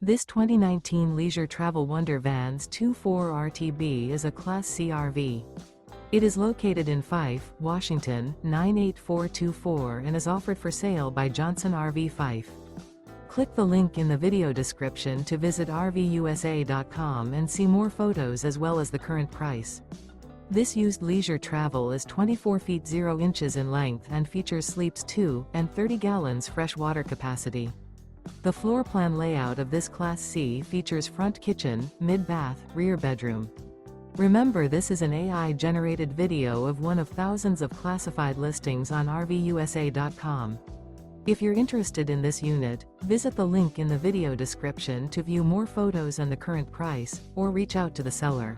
This 2019 Leisure Travel Wonder Vans 24 RTB is a Class C RV. It is located in Fife, Washington, 98424 and is offered for sale by Johnson RV Fife. Click the link in the video description to visit RVUSA.com and see more photos as well as the current price. This used leisure travel is 24 feet 0 inches in length and features sleeps 2 and 30 gallons fresh water capacity. The floor plan layout of this Class C features front kitchen, mid-bath, rear bedroom. Remember, this is an AI-generated video of one of thousands of classified listings on RVUSA.com. If you're interested in this unit, visit the link in the video description to view more photos and the current price, or reach out to the seller.